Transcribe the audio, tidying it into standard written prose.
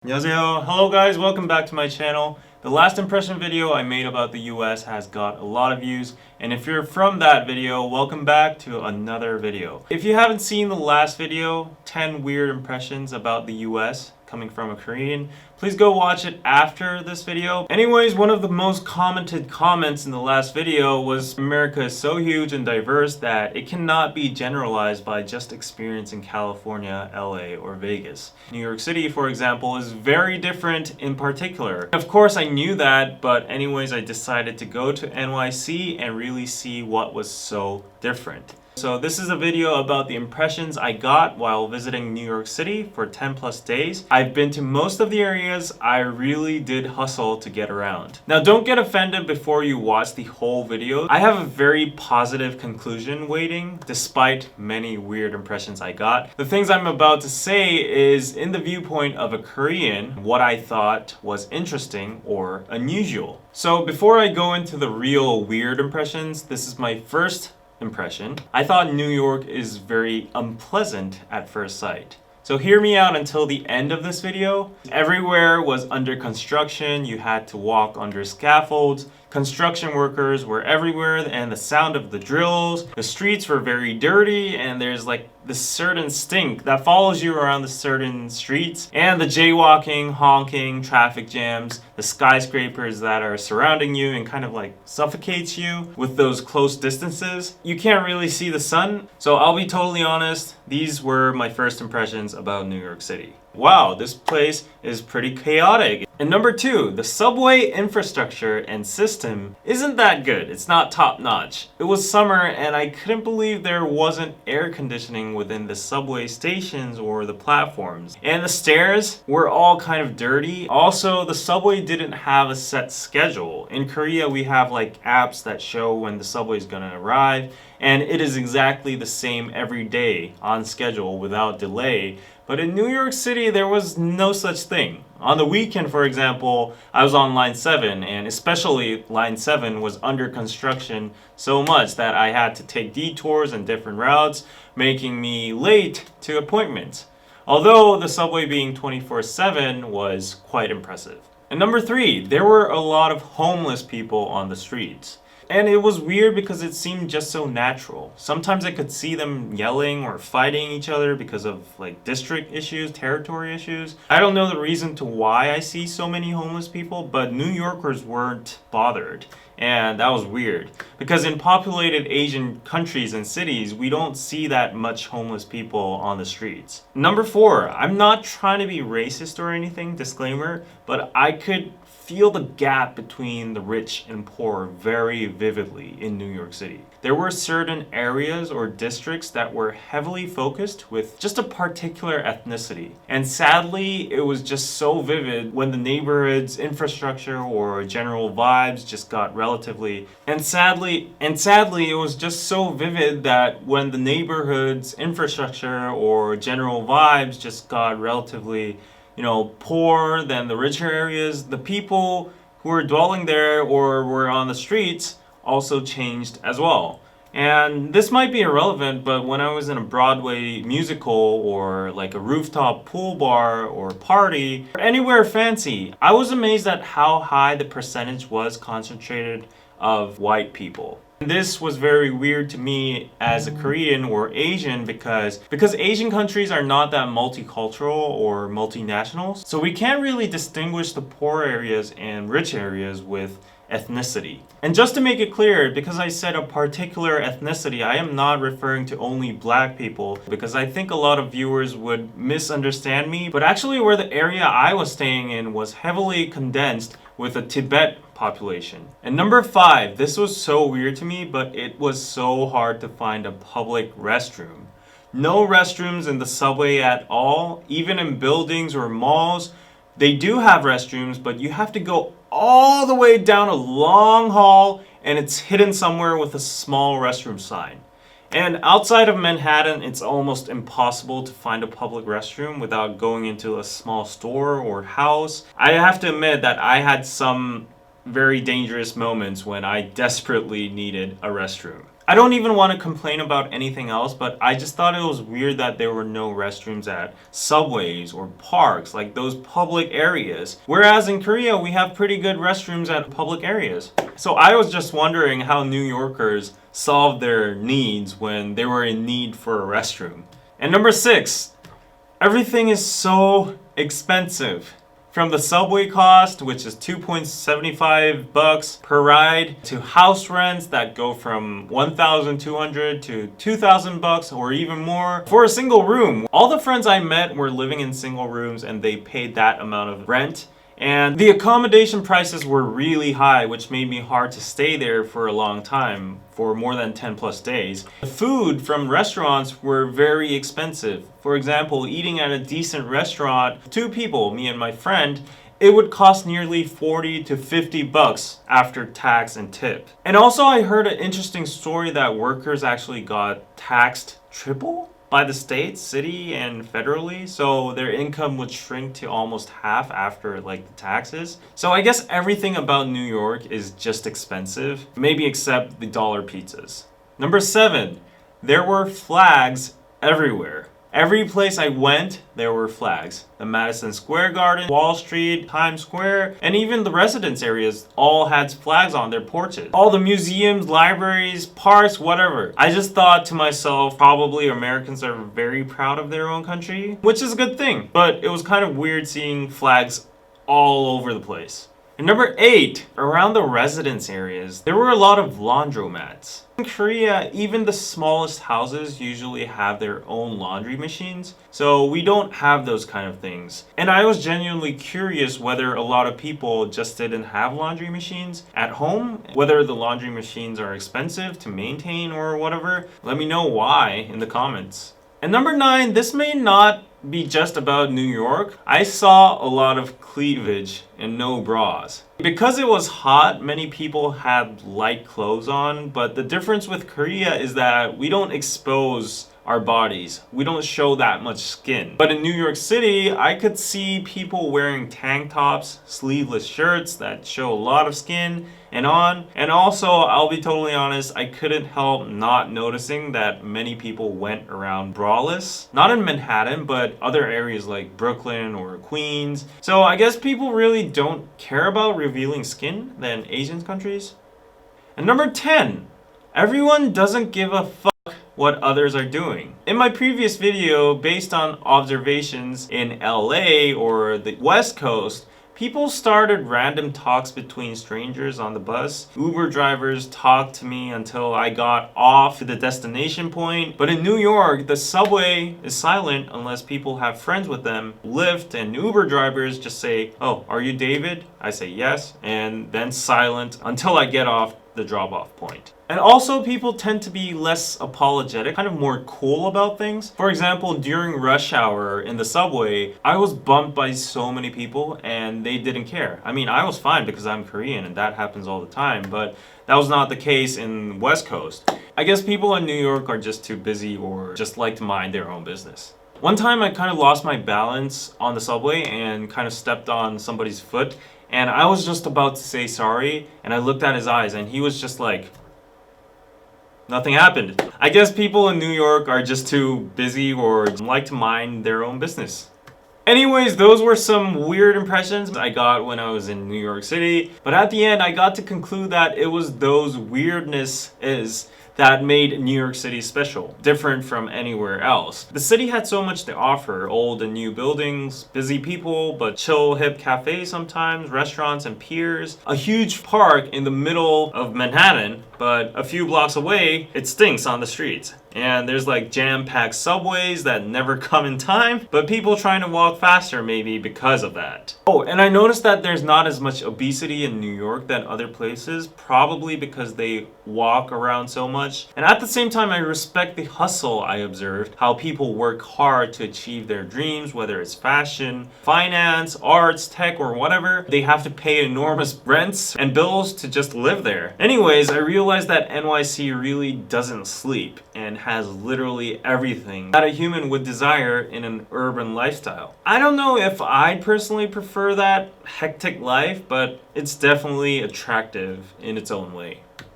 안녕하세요. Hello guys, welcome back to my channel. The last impression video I made about the US has got a lot of views, and if you're from that video, welcome back to another video. If you haven't seen the last video, 10 weird impressions about the US coming from a Korean, please go watch it after this video. Anyways, one of the most commented comments in the last video was America is so huge and diverse that it cannot be generalized by just experience in California, LA, or Vegas. New York City, for example, is very different in particular. Of course, I knew that, but anyways, I decided to go to NYC and really see what was so different. So this is a video about the impressions I got while visiting New York City for 10 plus days. I've been to most of the areas. I really did hustle to get around. Now don't get offended before you watch the whole video. I have a very positive conclusion waiting despite many weird impressions I got. The things I'm about to say is in the viewpoint of a Korean, what I thought was interesting or unusual. So before I go into the real weird impressions, this is my first impression. I thought New York is very unpleasant at first sight. So hear me out until the end of this video. Everywhere was under construction. You had to walk under scaffolds. Construction workers were everywhere, and the sound of the drills. The streets were very dirty, and there's like this certain stink that follows you around the certain streets. And the jaywalking, honking, traffic jams, the skyscrapers that are surrounding you and kind of like suffocates you with those close distances. You can't really see the sun. So I'll be totally honest, these were my first impressions about New York City. Wow, this place is pretty chaotic. And number two, the subway infrastructure and system isn't that good. It's not top notch. It was summer and I couldn't believe there wasn't air conditioning within the subway stations or the platforms. And the stairs were all kind of dirty. Also, the subway didn't have a set schedule. In Korea, we have like apps that show when the subway is gonna arrive, and it is exactly the same every day on schedule without delay. But in New York City, there was no such thing. On the weekend, for example, I was on line 7, and especially line 7 was under construction so much that I had to take detours and different routes, making me late to appointments. Although the subway being 24/7 was quite impressive. And number 3, there were a lot of homeless people on the streets. And it was weird because it seemed just so natural. Sometimes I could see them yelling or fighting each other because of like district issues, territory issues. I don't know the reason to why I see so many homeless people, but New Yorkers weren't bothered. And that was weird. Because in populated Asian countries and cities, we don't see that much homeless people on the streets. Number 4, I'm not trying to be racist or anything, disclaimer, but I could feel the gap between the rich and poor very vividly in New York City. There were certain areas or districts that were heavily focused with just a particular ethnicity. And sadly, it was just so vivid when the neighborhood's infrastructure or general vibes just got relatively and sadly it was just so vivid that when the neighborhood's infrastructure or general vibes just got relatively poorer than the richer areas, the people who were dwelling there or were on the streets also changed as well. And this might be irrelevant, but when I was in a Broadway musical or like a rooftop pool bar or party, or anywhere fancy, I was amazed at how high the percentage was concentrated of white people. This was very weird to me as a Korean or Asian because Asian countries are not that multicultural or multinational. So we can't really distinguish the poor areas and rich areas with ethnicity. And just to make it clear, because I said a particular ethnicity, I am not referring to only black people because I think a lot of viewers would misunderstand me. But actually where the area I was staying in was heavily condensed with a Tibet population. And number 5, this was so weird to me, but it was so hard to find a public restroom. No restrooms in the subway at all, even in buildings or malls. They do have restrooms, but you have to go all the way down a long hall and it's hidden somewhere with a small restroom sign. And outside of Manhattan, it's almost impossible to find a public restroom without going into a small store or house. I have to admit that I had some very dangerous moments when I desperately needed a restroom. I don't even want to complain about anything else, but I just thought it was weird that there were no restrooms at subways or parks, like those public areas. Whereas in Korea, we have pretty good restrooms at public areas. So I was just wondering how New Yorkers solved their needs when they were in need for a restroom. And number 6, everything is so expensive. From the subway cost, which is $2.75 per ride, to house rents that go from $1,200 to $2,000 or even more for a single room. All the friends I met were living in single rooms and they paid that amount of rent. And the accommodation prices were really high, which made me hard to stay there for a long time, for more than 10 plus days. The food from restaurants were very expensive. For example, eating at a decent restaurant, 2 people, me and my friend, it would cost nearly 40 to 50 bucks after tax and tip. And also I heard an interesting story that workers actually got taxed triple by the state, city, and federally, so their income would shrink to almost half after like the taxes. So I guess everything about New York is just expensive, maybe except the dollar pizzas. Number 7, there were flags everywhere. Every place I went, there were flags. The Madison Square Garden, Wall Street, Times Square, and even the residence areas all had flags on their porches. All the museums, libraries, parks, whatever. I just thought to myself, probably Americans are very proud of their own country, which is a good thing. But it was kind of weird seeing flags all over the place. And number 8, around the residence areas, there were a lot of laundromats. In Korea, even the smallest houses usually have their own laundry machines, so we don't have those kind of things. And I was genuinely curious whether a lot of people just didn't have laundry machines at home, whether the laundry machines are expensive to maintain or whatever. Let me know why in the comments. And number 9, this may not be just about New York. I saw a lot of cleavage and no bras. Because it was hot, many people had light clothes on, but the difference with Korea is that we don't expose our bodies. We don't show that much skin. But in New York City, I could see people wearing tank tops, sleeveless shirts that show a lot of skin and on. And also, I'll be totally honest, I couldn't help not noticing that many people went around braless. Not in Manhattan, but other areas like Brooklyn or Queens. So I guess people really don't care about revealing skin than Asian countries. And number 10, everyone doesn't give a fuck what others are doing. In my previous video, based on observations in LA or the West Coast, people started random talks between strangers on the bus. Uber drivers talked to me until I got off to the destination point. But in New York, the subway is silent unless people have friends with them. Lyft and Uber drivers just say, "Oh, are you David?" I say yes, and then silent until I get off the drop-off point. And also, people tend to be less apologetic, kind of more cool about things. For example, during rush hour in the subway, I was bumped by so many people and they didn't care. I mean, I was fine because I'm Korean and that happens all the time, but that was not the case in West Coast. I guess people in New York are just too busy or just like to mind their own business. One time I kind of lost my balance on the subway and kind of stepped on somebody's foot, and I was just about to say sorry, and I looked at his eyes and he was just like, nothing happened. I guess people in New York are just too busy or like to mind their own business. Anyways, those were some weird impressions I got when I was in New York City. But at the end, I got to conclude that it was those weirdnesses that made New York City special, different from anywhere else. The city had so much to offer: old and new buildings, busy people, but chill hip cafes sometimes, restaurants and piers, a huge park in the middle of Manhattan, but a few blocks away, it stinks on the streets. And there's like jam-packed subways that never come in time, but people trying to walk faster maybe because of that. Oh, and I noticed that there's not as much obesity in New York than other places, probably because they walk around so much. And at the same time, I respect the hustle I observed, how people work hard to achieve their dreams, whether it's fashion, finance, arts, tech, or whatever. They have to pay enormous rents and bills to just live there. Anyways, I realized that NYC really doesn't sleep and has literally everything that a human would desire in an urban lifestyle. I don't know if I personally prefer that hectic life, but it's definitely attractive in its own way.